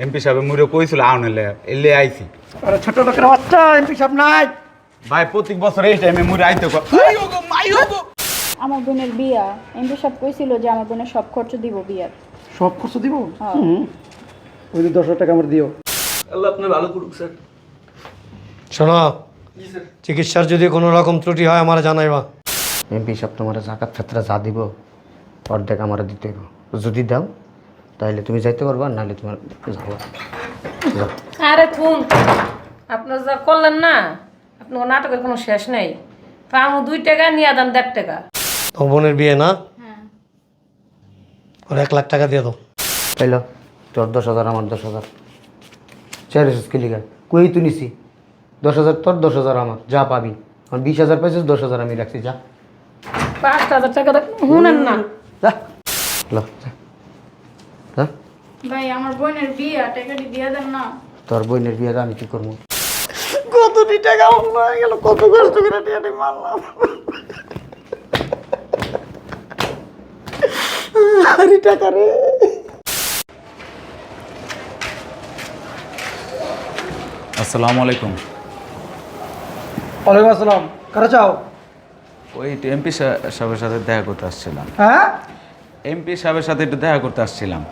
MP সাহেব মুড়ে কইছিল আউনেলে এলে আইছি। আরে ছোট লোকের বাচ্চা এমপি সাহেব নাই ভাই প্রত্যেক বছর এই টাইমে মুড়ে আইতে আমার বোনের বিয়া এমপি সব কইছিল যে আমার বোনের সব খরচ দিব বিয়ার। সব খরচ দিব। হ্যাঁ। ওই 10,000 টাকা আমার দিও। আল্লাহ আপনার ভালো করুক স্যার। শোনো, জি স্যার। চিকিৎসার যদি কোনো রকম ত্রুটি হয় আমার জানাইবা। এমপি সাহেব তোমার জাকাত ফেতরা যা দিব অর্ধেক আমার দিতে হইব। যদি দাও তাহলে তুমি যাইতে পারবা, নাহলে তোমার যাও। আরে থুন, আপনার যা করলেন না, আপনার নাটকের কোনো শেষ নেই। পামু 2 টাকা নিয়ে দেন 1.5 টাকা। তোমার বোনের বিয়ে না? হ্যাঁ। ওর 1 লাখ টাকা দিয়ে দাও। পাইল তোর 10,000 আমার 10,000 চারিস কিলিগা কই তুই নিছি 10,000 তোর 10,000 আমার, যা পাবি। আমার 20,000 পাইছিস, 10,000 আমি রাখছি, যা 5,000 টাকা শুনেন না। যা ল যা যা। ভাই আমার বোনের বিয়া টাকাটি দিয়ে দেন না। তোর বোনের বিয়ে আমি কি করবো? কতটি টাকা অন্য হয়ে গেল, কত কষ্ট করে টিয়াটি মারলাম। আরে টাকা রে। আসসালামু আলাইকুম। ওয়ালাইকুম আসসালাম। কারা চাও? ওই এমপি সাহেবের সাথে দেখা করতে আসছিলাম। হ্যাঁ, এমপি সাহেবের সাথে একটু দেখা করতে আসছিলাম।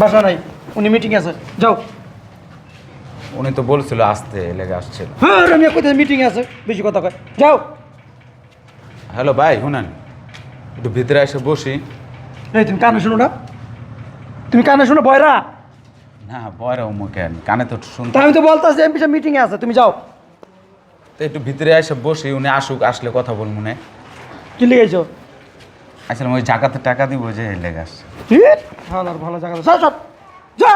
বাসা নাই, উনি মিটিং আছে, যাও। উনি তো বলছিল আসতে, লেগে আসছিল। হ্যাঁ আমি কোথায় মিটিং আছে, বেশি কথা কয়, যাও। হ্যালো ভাই, শুনেন একটু ভিতরে এসে বসি। এই তুমি কানে শুনো না? তুমি কানে শুনো বয়রা? না বয়রা কেন, কানে তো শুনতে। তা আমি তো বলতেছি এমপি সাহেব মিটিং এ আছে, তুমি যাও। তো একটু ভিতরে এসে বসি, উনি আসুক, আসলে কথা বল মনে। কি লিখেছো? আসলে ওই জায়গাতে টাকা দিব যে লেগে আসছে। ভালো ভালো জায়গা সব সব যা।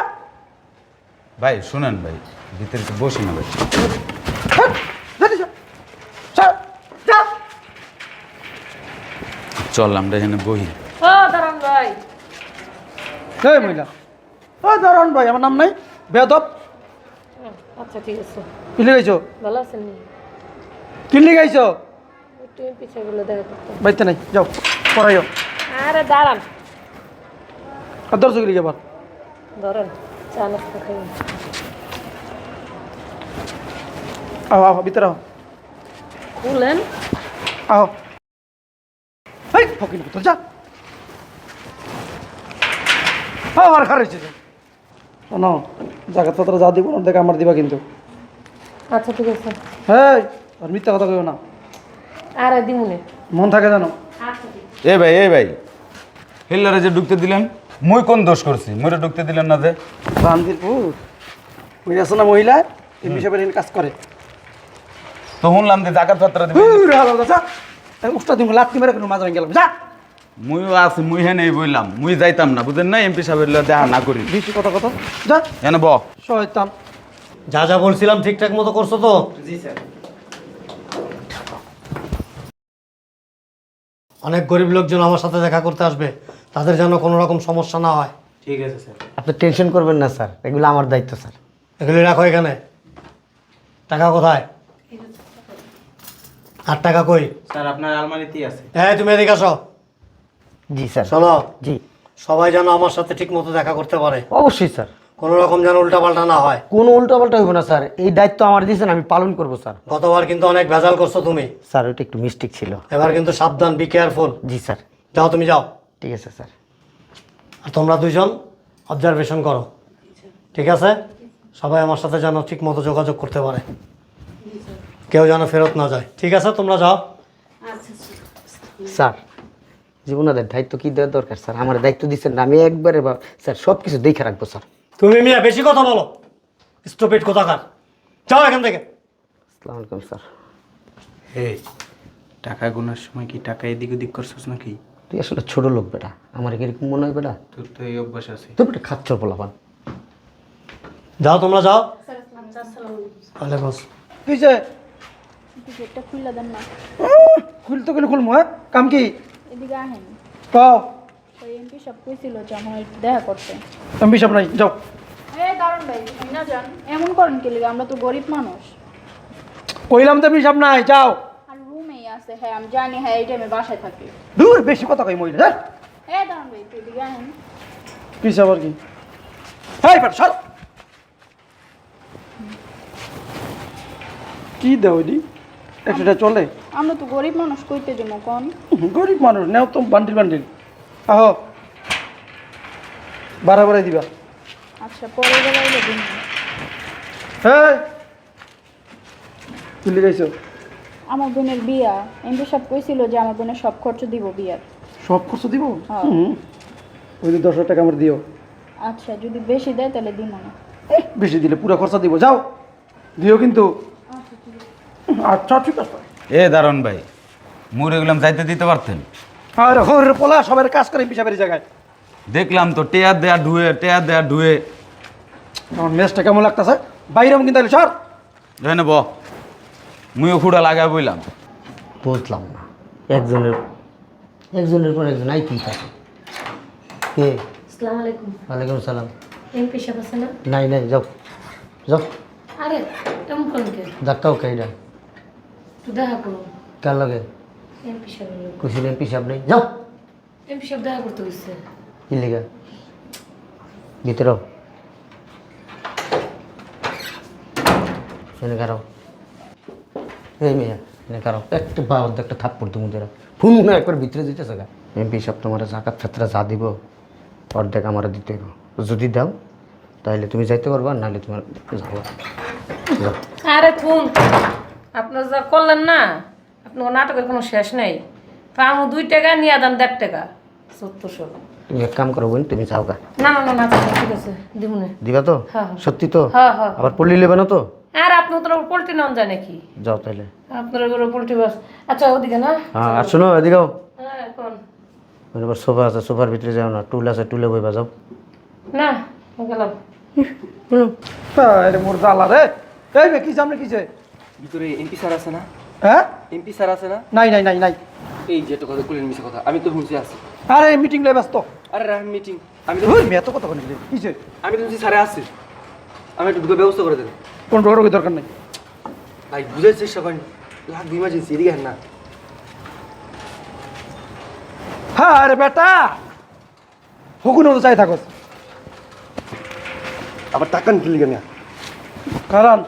ভাই শুনেন ভাই, ভিতরে একটু বসি না ভাই। চললাম রে, এখানে বহি। ও দারুণ ভাই, এই মহিলা, ও দারুণ ভাই, আমার নাম নাই বেয়াদব। আচ্ছা ঠিক আছে। কি লিখেছো? ভালো আছেন নি? কি লিখেছো? একটু পিছিয়ে গুলো দেখা করতে। বাইতে নাই, যাও পড়াইও। আরে দাঁড়ান, আর দর্শক লিখে আবার ধরেন চা নাস্তা খাই। আও আও ভিতরে আও খুলেন। আও। এই ফকির পুত্র যা। আর খারাইছে শোনো, জায়গাপত্র যা দিব না দেখে আমার দিবা কিন্তু। আচ্ছা ঠিক আছে। হ্যাঁ, আর মিথ্যা কথা কইও না, আরে দিমুনে। মন থাকে জানো। আচ্ছা ঠিক এ ভাই হিল্লারে যে ঢুকতে দিলেন, মুই কোন দোষ করছি? মুইরে ঢুকতে দিলেন না যে? রামদিরপুর ওই আছে না মহিলা, এই হিসাবে কাজ করে। তো শুনলাম যে জাকাত পাত্রা দিবেন। উস্তা দিব লাত্তি মেরে কোনো মাঝে গেলাম, যা। মুইও আছি, মুই হে নেই বললাম, মুই যাইতাম না, বুঝেন না? এমপি সাহেবের দেখা না করি। বেশি কথা কথা, যা। এনে ব শয়তান। যা যা বলছিলাম ঠিকঠাক মতো করছো তো? জি স্যার। অনেক গরিব লোকজন আমার সাথে দেখা করতে আসবে, তাদের যেন কোনো রকম সমস্যা না হয়। ঠিক আছে স্যার। আপনি টেনশন করবেন না স্যার, এগুলো আমার দায়িত্ব স্যার। এগুলি রাখো এখানে। টাকা কোথায়? আর টাকা কই? স্যার আপনার আলমারিতেই আছে। হ্যাঁ তুমি এদিকে আসো। জি স্যার। শোনো, জি সবাই যেন আমার সাথে ঠিক মতো দেখা করতে পারে, অবশ্যই স্যার। কোনো রকম যেন উল্টাপাল্টা না হয়। কোনো উল্টোপাল্টা হইব না স্যার, এই দায়িত্ব আমার দিয়েছেন, আমি পালন করবো স্যার। গতবার কিন্তু অনেক ভেজাল করছো তুমি, স্যার ওইটা একটু মিস্টেক ছিল। এবার কিন্তু সাবধান, বি কেয়ারফুল। G sir. যাও তুমি যাও। ঠিক আছে স্যার। আর তোমরা দুইজন অবজারভেশন করো, ঠিক আছে? সবাই আমার সাথে যেন ঠিক মতো যোগাযোগ করতে পারে, কেউ যেন ফেরত না যায়, ঠিক আছে? তোমরা যাও। স্যার জীবনাদের দায়িত্ব কি দেওয়ার দরকার স্যার? আমার দায়িত্ব দিচ্ছেন না, আমি একবারে স্যার সব কিছু দেখে রাখবো স্যার। তুমি মিয়া বেশি কথা বলো, স্টুপিড কোথাকার, যাও এখান থেকে। আসসালামু আলাইকুম স্যার। এই টাকা গোনার সময় কি টাকা এদিক ওদিক করছিস নাকি? তুই আসলে ছোট লোক বেটা, আমার এরকম মনে হয় বেটা? তোর তো এই অভ্যাস আছে। তুই বেটা খাচ্ছর পোলাপান। যাও তোমরা যাও। আসসালামু ওয়ালাইকুম আসসালাম। কিসে গেটটা খুলে দেন না। খুলতে গেলে খুলবো, হ্যাঁ কাম কি? এদিকে আহেন। কাও ওই এমপি সব কইছিল যে আমার দেখা করতে। এমপি সাহেব নাই, যাও। এই দারুণ ভাই, আপনি না যান, এমন করেন কি লিগা? আমরা তো গরিব মানুষ। কইলাম তো এমপি সাহেব নাই, যাও। আর রুমেই আছে, হ্যাঁ আমি জানি, হ্যাঁ এই টাইমে বাসায় থাকে। দূর বেশি কথা কই মহিলা, হ্যাঁ। এই দারুণ ভাই, তুই এদিকে আহেন। কিসে আবার কি? এই বেটা সর। কি দেও দি 100 টাকা চলে? আমরা তো গরিব মানুষ কইতে যাবো কোন? গরিব মানুষ নেও তো বান্ডিল বান্ডিল। আহো বাড়াই দিবা। আচ্ছা পরে বেলাইলে দিন। হ্যাঁ তুলি গাইছো? আমার বোনের বিয়া এমপি সব কইছিল যে আমার বোনের সব খরচ দিব বিয়ার। সব খরচ দিব? হ্যাঁ। ওই 10,000 টাকা আমার দিও। আচ্ছা যদি বেশি দেয় তাহলে দিব না। বেশি দিলে পুরো খরচা দিব, যাও দিও কিন্তু। আচ্ছা ঠিক আছে। এ দারুন ভাই, মুড়ে গেলাম যাইতে দিতে পারতেন। আর হরে পোলা সবার কাজ করে পিছাবের জায়গায়। দেখলাম তো টেয়ার দেয়া ধুয়ে, টেয়ার দেয়া ধুয়ে। আমার মেজটা কেমন লাগতেছে? বাইরে কিন্তু তাহলে সর। জানে ব মুইও খুঁড়া লাগাই বইলাম। বুঝলাম না, একজনের পর একজন আই কি থাকে। কে? আসসালামু আলাইকুম। ওয়ালাইকুম সালাম। এমপি সাহেব আছে না? নাই নাই, যাও যাও। আরে এমন কোন কে? ধাক্কাও খাইডা একটু দেখা করুন কার লাগে? এমপি সাহেব। খুশি এমপি সাহেব নেই, যাও। এমপি সাহেব দেখা করতে হচ্ছে। কি লেগা? ভিতরে এনে কারো, এই মেয়া এনে কারো একটা বা একটা থাপ্পড় তুমি দেরা ফোন না একবার ভিতরে দিতেছে গা। এমপি সাহেব তোমার জাকাত ফেতরা যা দিব অর্ধেক আমার দিতে হইব। যদি দাও তাহলে তুমি যাইতে পারবা, নাহলে তোমার যাও যাও। আরে থুন, আপনার যা করলেন না, আপনার নাটকের কোনো শেষ নেই। পামু 2 টাকা নিয়ে দেন 1.5 টাকা 1400। তুমি এক কাম করো বোন, তুমি যাও গা। না না না না ঠিক আছে দিমুনে। দিবা তো? হ্যাঁ। সত্যি তো? হ্যাঁ হ্যাঁ। আবার পল্লি নেবে না তো? আর আপনার তো পোল্ট্রি নাম যায় নাকি? যাও তাহলে। আপনার ওগুলো পোল্ট্রি বাস। আচ্ছা ওদিকে না? হ্যাঁ আর শোনো এদিকেও, হ্যাঁ কোন? এবার সোফা আছে, সোফার ভিতরে যাও না, টুল আছে টুলে বইবা যাও। না গেলাম। আরে মোর জ্বালা রে। এই বে কি সামনে কিছে? ভিতরে এমপি স্যার আছে না? হ্যাঁ এমপি স্যার আছে না? নাই নাই নাই নাই। এই যে একটা কথা কুলের মিশে কথা, আমি তো শুনছি আছে। আরে মিটিং লই ব্যস্ত। আরে রাহুল মিটিং, আমি তো ওই মেয়ে তো কত কোন কিছে? আমি তো শুনছি স্যারে আসছে। আমি একটু ঢুকে ব্যবস্থা করে দেন কোন রোগের দরকার নাই। ভাই, বুঝার চেষ্টা করেন, লাগবে ইমার্জেন্সি, এদিকে হেন না। হ্যাঁ আরে বেটা হুকুন তো চাই থাকস। আবার টাকান কি লিখে না? কারণ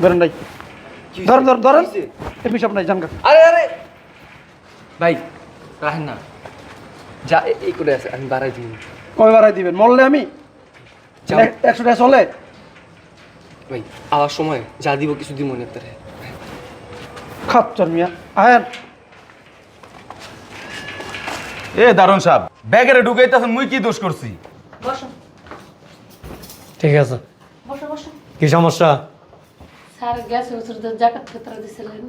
ধরেন নাই, ধরেন ধরেন ধরেন। এমপি সাহেব নাই জানগা। আরে আরে ভাই রাহেন না, যা এই করে আছে, আমি বাড়াই দিই। কবে বাড়াই দিবেন? মরলে আমি যাও। 100 টাকা চলে? ভাই আওয়ার সময় যা দিব কিছু দিব মনে আপনারে। খাচ্চর মিয়া আহেন। এ দারুন সাহেব, ব্যাগেরে ঢুকাইতেছেন, মুই কি দোষ করছি? বসো ঠিক আছে। বসো বসো। কি সমস্যা? স্যার গ্যাস ওষুধের জাকাত ফেতরা দিছিলেন।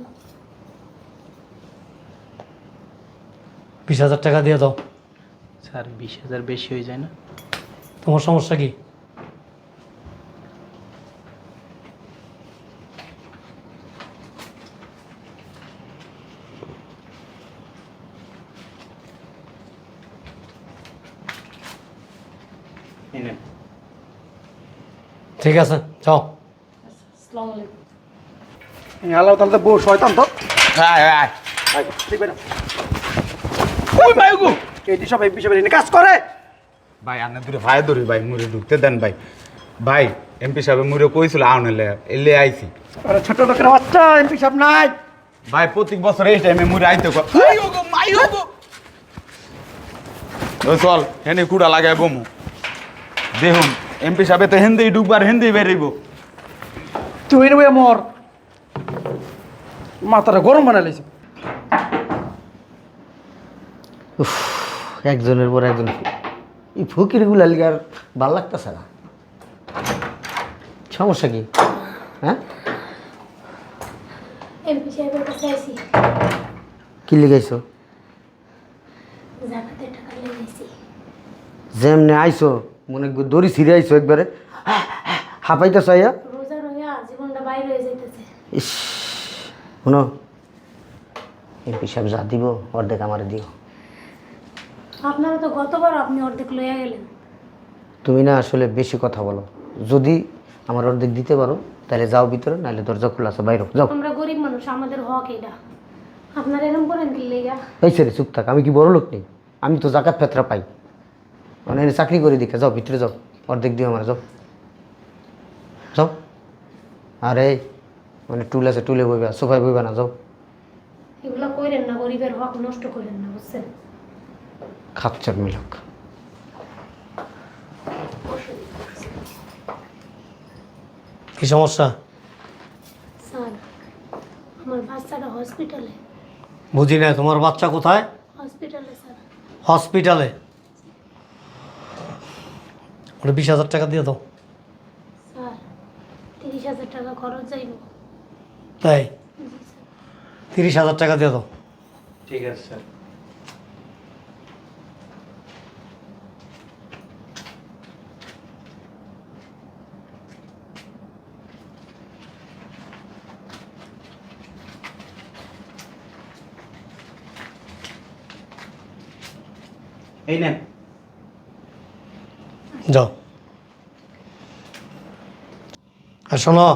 20,000 টাকা দিয়ে দাও। স্যার 20,000 বেশি হয়ে যায় না? তোমার সমস্যা কি? ঠিক আছে যাও। আসসালামু আলাইকুম। আল্লাহ তাহলে বউ শয়তান তো। আয় আয় আয়, ঠিক বেটা। ওই মাইগু এইটি সব এমপি সাহেবের এনে কাজ করে। ভাই আনে দূরে ভাই ধরি ভাই, মুড়ে ঢুকতে দেন ভাই। ভাই এমপি সাহেব মুড়ে কইছিল আউনেলে এলে আইছি। আরে ছোট লোকের বাচ্চা এমপি সাহেব নাই। ভাই প্রতি বছর এই টাইমে মুড়ে আইতে কয় ও চল হেনে কুড়া লাগাই বমু। দেখুন এমপি সাহেব তো হিন্দি ঢুকবার হিন্দি বেরিব। তুই নেবে মর, মাথাটা গরম বানাইছে। একজনের পর একজন, এই ফকিরগুলো লিগে আর ভাল লাগতেছে না। সমস্যা কি? হ্যাঁ এমপি সাহেবের কাছে আইছি, কি লিগাইছো? জাকাতের টাকা লেগেছি। যেমনে আইছো মনে দড়ি ছিঁড়ে আইছো একবারে, হাঁপাইতেছো আইয়া। রোজা রইয়া জীবনটা বাইরে হয়ে যাইতেছে। ইস শোনো, এমপি সাহেব যা দিব অর্ধেক আমার দিও। আপনারা তো গতবার আপনি অর্ধেক লইয়া গেলেন। তুমি না আসলে বেশি কথা বলো। যদি আমার অর্ধেক দিতে পারো তাহলে যাও ভিতরে, নাহলে দরজা খোলা আছে বাইরে যাও। আমরা গরিব মানুষ, আমাদের হক এটা। আপনার এরকম করেন কি লেগা? এই ছেলে চুপ থাক, আমি কি বড় লোক নেই? আমি তো জাকাত ফেতরা পাই, মানে এনে চাকরি করে দেখে যাও, ভিতরে যাও, অর্ধেক দিও আমার, যাও যাও। আরে মানে টুল আছে, টুলে বইবা, সোফায় বইবা না, যাও। এগুলো করেন না, গরিবের হক নষ্ট করেন না, বুঝছেন? খাচ্চার মিলক। কি সমস্যা? স্যার, আমার বাচ্চাটা হসপিটালে। বুঝি না, তোমার বাচ্চা কোথায়? হসপিটালে স্যার। হসপিটালে? ওটা 20,000 টাকা দিয়ে দাও। স্যার, 30,000 টাকা খরচ যাইব। তাই? জি স্যার। 30,000 টাকা দিয়ে দাও। ঠিক আছে স্যার। এই নেন। যাও। আর শোনো,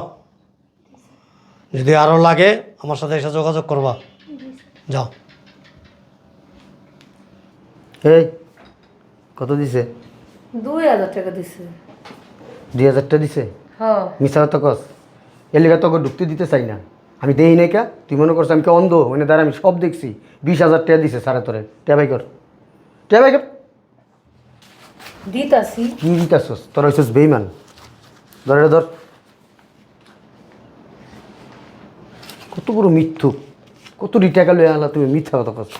যদি আরও লাগে আমার সাথে এসে যোগাযোগ করবা। যাও। এই কত দিছে? 2,000 টাকা দিছে। 2,000 টাকা দিছে? হ্যাঁ। মিশা তো কস, এর লেগে তোকে ঢুকতে দিতে চাই না। আমি দেই নাই কা, তুই মনে করছ আমি কে অন্ধ? মানে দ্বারা আমি সব দেখছি। 20,000 টাকা দিছে সারা তোরে, টেবাই কর, টেবাই কর। দিতাছি। কি দিতাছস? তোর হইছস বেইমান। ধর এটা ধর। কত বড় মিথ্যুক, কত টাকা লয়ে আনলা তুমি, মিথ্যা কথা কস।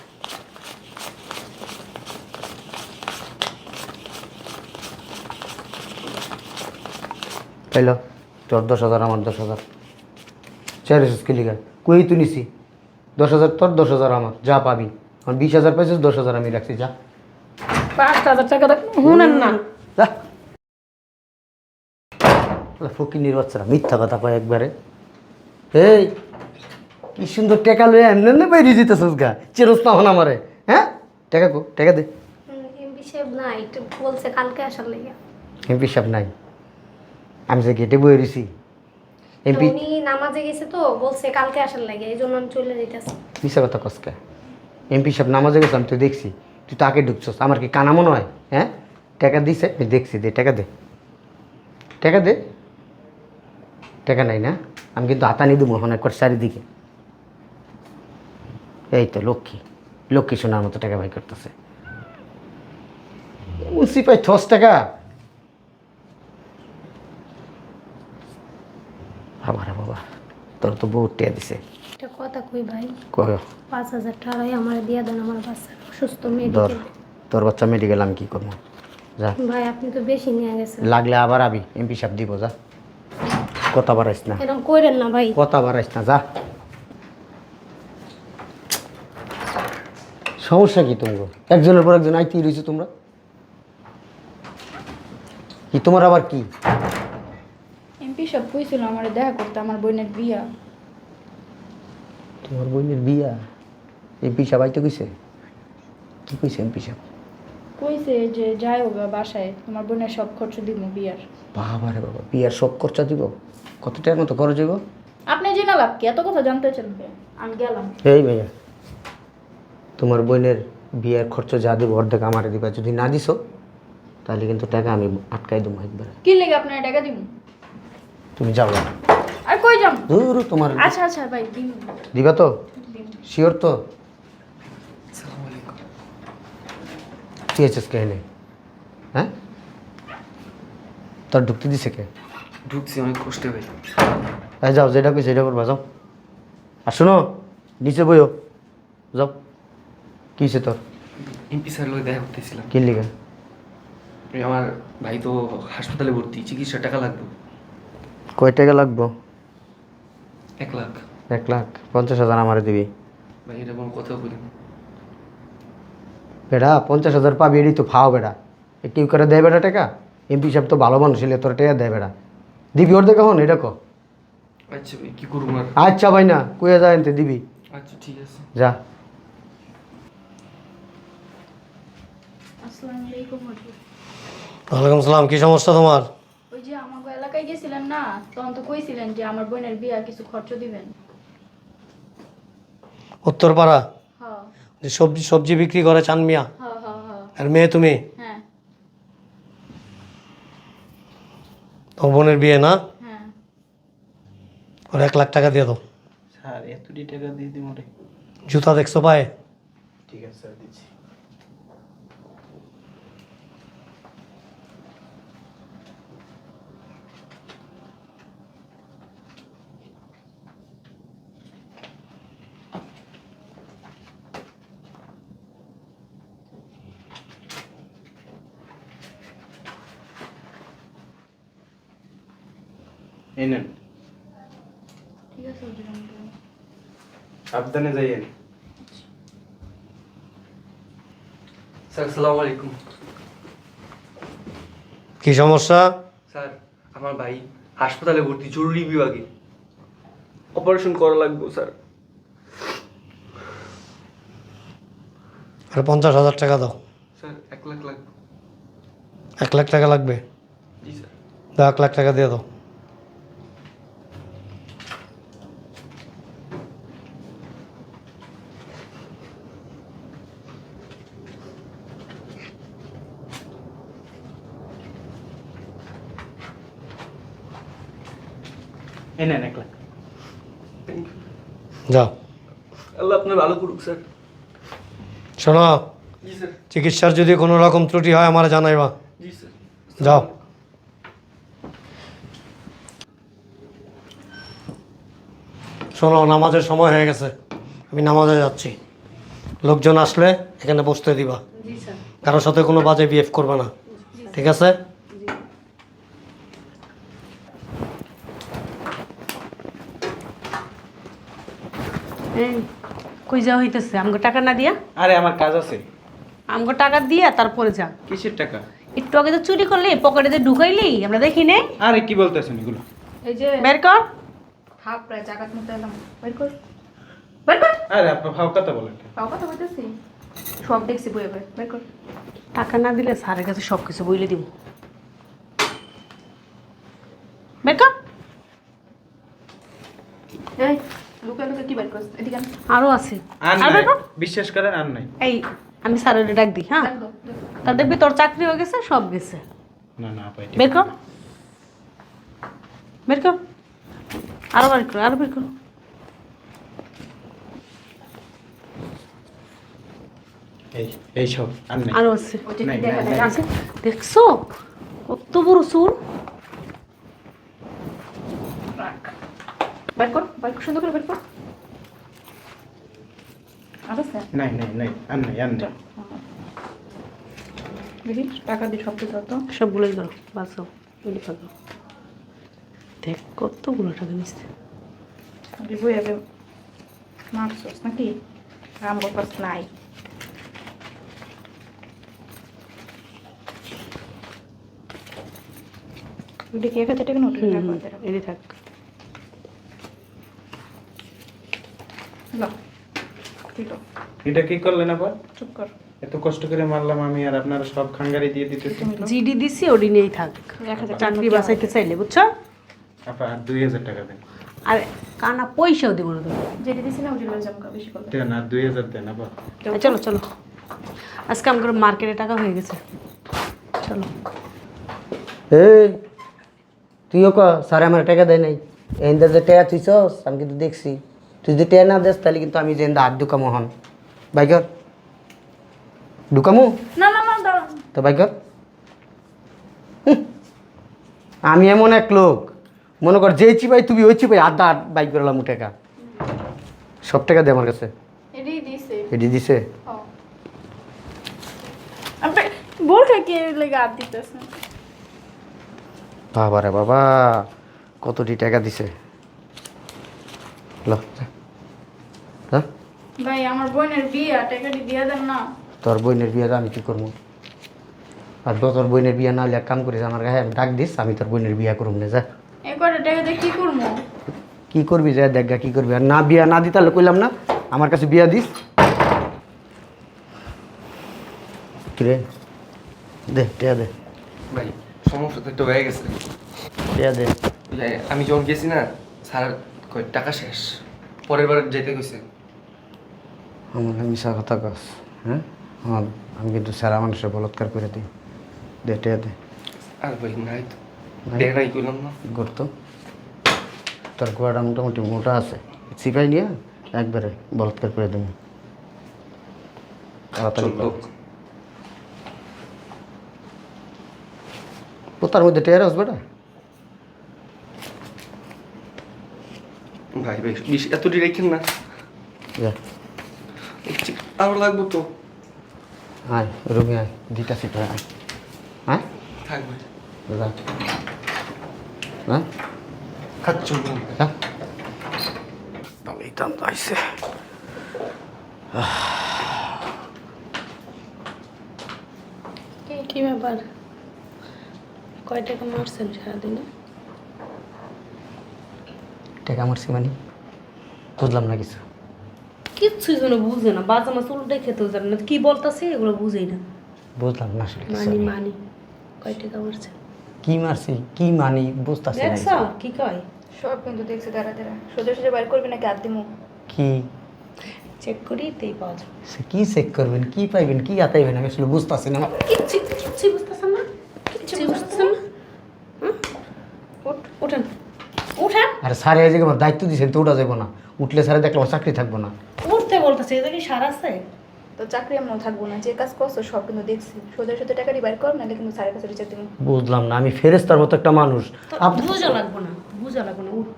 পাইল তোর 10,000, আমার 10,000। চাইছিস কি লিগা? কই তুই নিছি? 10,000 তোর, 10,000 আমার, যা পাবি। আমার 20,000 পাইছিস, 10,000 আমি রাখছি, যা 5,000 টাকা শুনেন না। যা। ফকির বাচ্চারা মিথ্যা কথা কয় একবারে। এই কি সুন্দর টাকা লয়ে এমনি বাইরে যেতেছিস গা, চেরস না হন আমারে, হ্যাঁ? টাকা কো, টাকা দে। এমপি সাহেব নাই, একটু বলছে কালকে আসার লেগে। এমপি সাহেব নাই? আমি যে গেটে বয়ে রয়েছি এমপি। উনি নামাজে গেছে তো, বলছে কালকে আসার লাগে, এই জন্য আমি চলে যেতেছি। মিশা কথা কসকা। এমপি সাহেব নামাজে গেছে, আমি তুই দেখছি, তুই তো আগে ঢুকছস। আমার কি কানা মনে হয়? হ্যাঁ, টাকা দিছে, আমি দেখছি। দে টাকা দে, টাকা দে। টাকা নাই না? আমি কিন্তু হাতানি দেবো এখন একবার চারিদিকে। এই তো লক্ষ্মী, লক্ষ্মী শোনার মতো টাকা বাই করতেছে। মুন্সি পাই 10 টাকা। বাবা রে বাবা, তোর তো বহুত টিয়া দিছে। একটা কথা কই ভাই, কয় 5,000 টাকাই আমার দিয়ে দেন, আমার বাচ্চা অসুস্থ, ধর, মেডিকেল। তোর বাচ্চা মেডিকেল আমি কি করবো? যা, ভাই আপনি তো বেশি নিয়ে গেছেন। লাগলে আবার আবি, এমপি সাহেব দিব, যা। কথা বাড়াইস না, এরকম কইরেন না ভাই। কথা বাড়াইস না, যা। সমস্যা কি তোমার? একজনের পর একজন আইতেই রয়েছে তোমরা। কি তোমার আবার কি? এমপি সব কইছিল আমার দেখা করতে, আমার বোনের বিয়া। তোমার বোনের বিয়া? এমপি সাহেব আইতে কইছে? কি কইছে এমপি সাহেব? কইছে যে যাই হোগা বাসায়, তোমার বোনের সব খরচ দিব বিয়ার। বাবা রে বাবা, বিয়ার সব খরচা দিব? কত টাকার মতো খরচ হইব? আপনি জেনে লাভ কি, এত কথা জানতে চাইবে? আমি গেলাম। এই ভাইয়া, তোমার বোনের বিয়ের খরচ যা দেবো অর্ধেক আমারে দিবা। যদি না দিছো তাহলে কিন্তু টাকা আমি আটকাই দেবো একবারে। কি লেগে আপনার টাকা দিব? তুমি যাও না। আর কই যাম? দূর তোমার। আচ্ছা আচ্ছা ভাই দিন। দিবা তো? শিওর তো? তুই আছিস কে এনে? হ্যাঁ, তোর ঢুকতে দিছে কে? ঢুকছি অনেক কষ্টে ভাই। এই যাও, যেটা কইছে সেটা করবা, যাও। আর শোনো, নিচে বইও, যাও। কি হয়েছে তোর? এমপি স্যার লোক দেখা করতেছিলাম। কি লিগা? আমার ভাই তো হাসপাতালে ভর্তি, চিকিৎসার টাকা লাগবে। কয় টাকা লাগবো? 1 লাখ। 1,50,000 আমারে দিবি। ভাই এটা কোনো কথা বলি না। বেড়া 50,000 পাবি, এটাই তো ফাও বেড়া। এ কেউ করে দেয় বেড়া টাকা? এমপি সাহেব তো ভালো মানুষ, হলে তোর টাকা দেয় বেড়া। দিবি ওর দেখা হন, এটা কো। আচ্ছা ভাই কি করবো আর? আচ্ছা ভাই না, কইয়া যায় এনতে দিবি, আচ্ছা ঠিক আছে। যা। আসসালামু আলাইকুম হুজুর। ওয়ালাইকুম সালাম। কি সমস্যা তোমার? ওই যে আমাগো এলাকায় গেছিলেন না, তখন তো কইছিলেন যে আমার বোনের বিয়া কিছু খরচ দিবেন। উত্তরপাড়া হ্যাঁ যে সবজি সবজি বিক্রি করে চান মিয়া, হ্যাঁ হ্যাঁ হ্যাঁ আর মেয়ে তুমি? হ্যাঁ তোর বোনের বিয়ে না? হ্যাঁ ওর 1 লাখ টাকা দিয়ে দাও। স্যার এতটি টাকা দিয়ে দিই মোরে। জুতা দেখছো পায়ে? ঠিক আছে স্যার, দিচ্ছি। এই নেন, ঠিক আছে হুজুর, আমি দেবো। সাবধানে যাইয়েন। স্যার আসসালামু আলাইকুম। কি সমস্যা? স্যার আমার ভাই হাসপাতালে ভর্তি, জরুরি বিভাগে অপারেশন করা লাগবে স্যার। আর 50,000 টাকা দাও। স্যার 1 লাখ লাগবে। 1 লাখ টাকা লাগবে? জি স্যার। দাও 1 লাখ টাকা দিয়ে দাও। এই নেন 1 লাখ। Thank you. যাও। আল্লাহ আপনার ভালো করুক স্যার। শোনো, জি স্যার। চিকিৎসার যদি কোনো রকম ত্রুটি হয় আমার জানাইবা। জি স্যার। যাও। শোনো, নামাজের সময় হয়ে গেছে, আমি নামাজে যাচ্ছি। লোকজন আসলে এখানে বসতে দিবা, জি স্যার। কারোর সাথে কোনো বাজে বিহেভ করবে না, ঠিক আছে? এই কই যাওয়া হইতেছে? আমগো টাকা না দিয়া? আরে আমার কাজ আছে। আমগো টাকা দিয়া তারপরে যা। কিসের টাকা? একটু আগে তো চুরি করলি, পকেটে ঢুকাইলি, আমরা দেখি নাই। আরে কি বলতেছেন এগুলো? এই যে বের কর। হাফ প্রায় জাকাত মতো এলাম, বের কর বের কর। আরে আপনার ভাব কথা বলেন কেন? পাও কথা বলতেছি, সব দেখছি বইয়ে বইয়ে, বের কর। টাকা না দিলে স্যারের কাছে সব কিছু বইলে দিব। বের কর। এই লুকা লুকা কি বের করছ? এদিকে আন। আরো আছে। আর আর নাই, বের কর। বিশ্বাস করেন আর নাই। এই আমি স্যারের ডাক দিই, হ্যাঁ? দেখো, দেখো। তার দেখবি তোর চাকরি হয়ে গেছে, সব গেছে। না না পাই। বের কর। বের কর। আরো বের কর, আরো বের কর। এই সব আর নাই। আরো আছে। ওই যে নাই, কি দেখা নাই, দেখা আছে। দেখছো কত বড় চুল? রাখ। বের কর, বের কর, সুন্দর করে বের কর। আছে নাই নাই নাই আর নাই আর নাই। দেখি টাকা দিয়ে সব কিছু তো সবগুলোই করো, বাঁচাও, এগুলি পাবো। দেখ কতগুলো টাকা নিচ্ছে। আগে বই আগে মারছস নাকি? আমার কাছ নাই। দেখি 1,000 টাকা নোট রাখো। এদি থাক। লো ঠিক আছে, এটা কি করলেন আবার? চুপ কর। এত কষ্ট করে মারলাম আমি, আর আপনারা সব খাঙ্গারি দিয়ে দিতেছেন। জিডি দিছি, ওডি নিয়েই থাক। 1,000 চাকরি বাঁচাইতে চাইলে, বুঝছো? আপা আর 2,000 টাকা দেন। আর কানা পয়সাও দিব না তুমি। যেটা দিছি না ওটা লয়ে যাম, বেশি করবে। দেন আর 2,000 দেন আপা। চলো চলো, আজকে আমার মার্কেটে টাকা হয়ে গেছে, চলো। এই তুইও ক স্যার আমার টাকা দেয় নাই, এনদা যে টাকা তুইছস আমি কিন্তু দেখছি। তুই যদি টাকা না দেস তাহলে কিন্তু আমি যে হাত ঢুকামো হন। বাইকর ঢুকামো না না না দাঁড়াও। তো বাইকর। আমি এমন এক লোক, মনে কর যেই চিপাই তুমি ওই চিপাই আধা হাত বাইক করলাম টাকা। সব টাকা দে আমার কাছে। এডি দিছে। এটি দিছে? ও আপনি বলতে কি লাগা আদ দিতেছেন? বাবা রে বাবা, কতটি টাকা দিছে। ল হ্যাঁ, ভাই আমার বোনের বিয়ে, টাকাটি দিয়ে দেন না। তোর বোনের বিয়ে আমি কি করবো? আর তোর বোনের বিয়ে না হলে এক কাম করিস, আমার গায়ে ডাক দিস, আমি তোর বোনের বিয়ে করুম না। যা এই কয়টা টাকা দিয়ে কি করবো? কি করবি, যা দেখ গা কি করবি। আর না বিয়া না দিতে হলে কইলাম না, আমার কাছে বিয়া দিস। কিরে দে টিয়া দে, ভাই সমস্যা তো একটা হয়ে গেছে। টিয়া দে। ভাই, আমি যখন গেছি না স্যার কই টাকা শেষ, পরের বার যেতে কইছে। আমার মিশা কথা কস, হ্যাঁ? আমার আমি কিন্তু সারা মানুষের বলৎকার করে দিই। দে টিয়া দে। আর ভাই নাই তো দেখাই করলাম না করতো তোর গোয়াটা মোটামুটি মোটা আছে, সিপাই নিয়ে একবারে বলৎকার করে দেবো। তাড়াতাড়ি কর। লোক পোতার মধ্যে টেয়ার আসবে না ভাই ভাই বেশি এতটি রেখেন না, আরো লাগবো তো। আয় রুমে আয়, দুইটা সিট আয়। হ্যাঁ থাকবে যা। হ্যাঁ খাচ্ছ হ্যাঁ ভালোই দাম আইসে। কি ব্যাপার? কয় টাকা মারছেন সারাদিনে? টাকা মারছি মানে বুঝলাম না কিছু। কিচ্ছুই যেন বুঝে না, বাজা মাছ উল্টে খেতেও জানে না, কি বলতেছে এগুলো বুঝেই না। বুঝলাম না আসলে কিছু মানি আমি। মানি কয় টাকা মারছেন কি মারছি কি মানি বুঝতেছি না দেখছ? কিছু। কি কয়? সব কিন্তু দেখছি দাঁড়া দাঁড়া, সোজা সোজা বাইর করবি নাকি হাত দিমু? কি চেক করি তেই পাওয়া যাবে। সে কি চেক করবেন, কি পাইবেন, কি আতাইবেন, আমি আসলে বুঝতেছি না। কিচ্ছুই বুঝতেছেন না, কিচ্ছুই বুঝতেছেন না। হ্যাঁ? ওঠেন ওঠেন। আরে স্যার এই জায়গায় আমার দায়িত্ব দিয়েছেন তো উঠা যাবো না, উঠলে স্যারে দেখলে আমার চাকরি থাকবো না। উঠতে বলতেছে, এটা কি সার আছে? তো চাকরি এমন থাকবো না, যে কাজ করছো সব কিন্তু দেখছি। সোজা সোজা টাকাটি বাইর কর, নাহলে কিন্তু স্যারের কাছে রিচার্জ দিমু। বুঝলাম না, আমি ফেরেস্তার মতো একটা মানুষ। তো আপনি বুঝা লাগবো না, বুঝা লাগবো না, উঠ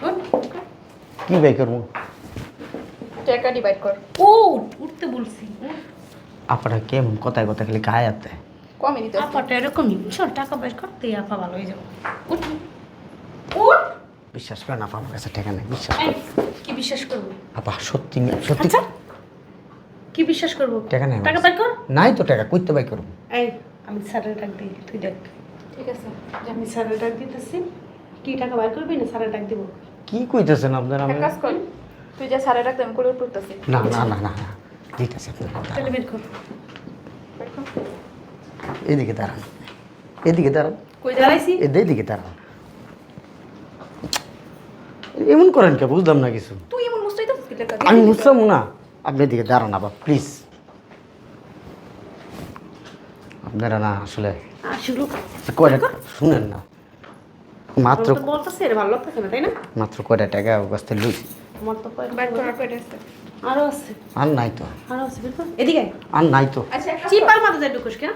উঠ। কি বাই করবো? টাকাটি বাইর কর। উঠতে বলছি। আপনারা কেমন কথায় কথা খালি গায়ে আতে? কমই দিতে আপাটা এরকমই, চল টাকা বের করতে আপা ভালো হয়ে যাবো। উঠ উঠ। বিশ্বাস করেন আপা, আমার কাছে টাকা নেই, বিশ্বাস এই, করেন। কি বিশ্বাস করবো? আপা সত্যি সত্যি আচ্ছা কি বিশ্বাস করবো? টাকা নেই আমার টাকা কাছে। বের কর। নাই তো টাকা, কইতে বাই করবো। এই আমি স্যারের ডাক দিই, তুই ডাক। ঠিক আছে। আমি স্যারের ডাক দিতেছি, কি টাকা বের করবি না স্যারের ডাক দিব? কি কইতেছেন আপনারা? এক কাজ কর, তুই যা স্যারের রাখতে আমি করে পড়তেছি। না না না না না ঠিক আছে, আপনার তাহলে বের কর। এদিকে দাঁড়ান, এদিকে দাঁড়ান, কই দাঁড়াইছি? এদিকে দাঁড়ান। এমন করেন কে বুঝলাম না কিছু। তুই এমন মুস্তাই তো কি লেখা? আমি বুঝলাম না, আপনি এদিকে দাঁড়ান আবার প্লিজ। আপনারা না আসলে আসলো কয়টা শুনেন না, মাত্র তো বলতেছে এর ভালো লাগতেছে না, তাই না? মাত্র কয়টা টাকা বসতে লুই। তোমার তো কয় বাইর করার পরে আছে। আরো আছে, আর নাই তো, আরো আছে, বের কর। এদিকে আয়। আর নাই তো। আচ্ছা একটা চিপার মাথা যায় ঢুকুস কেন?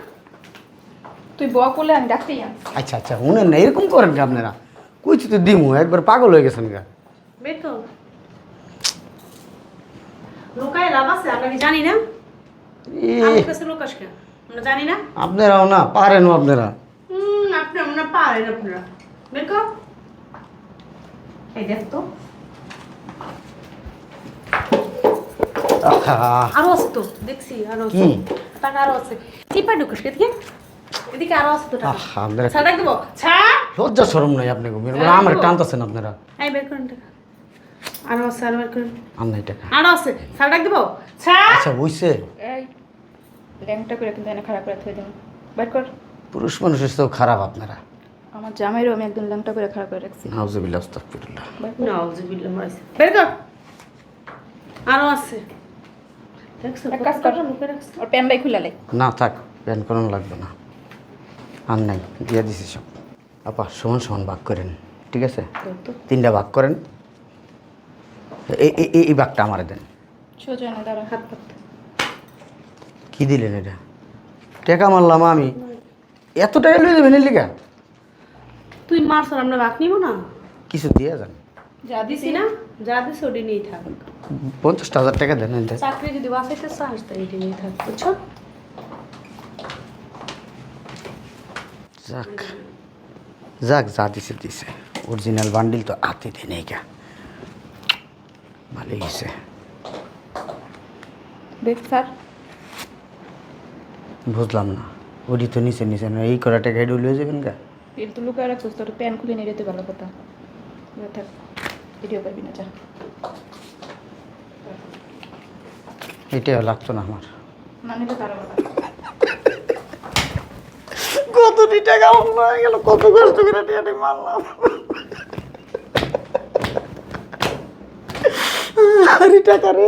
তুই বক করলে আমি ডাকতেই আন। আচ্ছা আচ্ছা শুনেন না, এরকম করেন কি আপনারা? কইছি তো দিমু, একবার পাগল হয়ে গেছেন গা। বের কর। লোকায় লাভ আছে, আমরা কি জানি না? আমার কাছে লোক আসে কেন? আমরা জানি না? আপনারাও না পারেন আপনারা। আপনারা পারেন আপনারা। বের কর। এই দেখ তো। আহা, আরো আছে তো, দেখছি আরো আছে। কি? টাকা আরো আছে। চিপা ঢুকুস এদিকে। এদিকে আরো আছে তো টাকা। আহা, আপনারা ছাড় দেব। ছাড়। লজ্জা শরম নাই আপনি আমার টানতেছেন আপনারা। এই বের করেন টাকা। আরো আছে, আরো বের করেন। আর নাই টাকা। আরো আছে। ছাড় দেব। ছাড়। আচ্ছা বুঝছে, এই ল্যাংটা করে কিন্তু এনে খারাপ করে থই দেব। বাইর কর। পুরুষ মানুষের তো খারাপ আপনারা। আমার জামাইরও আমি একদম ল্যাংটা করে খারাপ করে রাখছি। নাউজুবিল্লাহ আস্তাগফিরুল্লাহ। নাউজুবিল্লাহ মাইছে। বের কর। আরো আছে। দেখছো? এক কাজ কর, মুখে রাখছ। ওর প্যান্ডাই খুলালে। না থাক, প্যান করানো লাগবে না, আর নাই, দিয়ে দিছি সব। আপা সমান সমান ভাগ করেন, ঠিক আছে? তিনটা ভাগ করেন, এই ভাগটা আমারে দেন। সোজা না দাঁড়া, হাত পাত। কি দিলেন এটা? টাকা মারলাম আমি, এত টাকা লই দেবেন এর লিগা? তুই মারছ, আমরা ভাগ নিব না? কিছু দিয়ে যান। যা দিছি না, যা দিছি ওটি নিয়ে থাক। 50,000 টাকা দেন এনতে। চাকরি যদি বাঁচাইতে চাস তাই এটি নিয়ে থাক, বুঝছো? যাক যাক, যা দিছে দিছে, অরিজিনাল বান্ডিল তো হাতে দেয় নেই গা, ভালোই হয়েছে। দেখ স্যার, বুঝলাম না, ওটি তো নিচে নিচে না, এই করা টাকা এডু লয়ে যাবেন গা। এটা তো লুকায় রাখছিস, তোর প্যান খুলে নিয়ে যেতে ভালো কথা। এবার থাক, ভিডিও পাবি না, যা। এটাও লাগতো না আমার। না নিলে তারা কথা। কতটি টাকা অন্য হয়ে গেল, কত কষ্ট করে টাকাটি মারলাম। আরে টাকা রে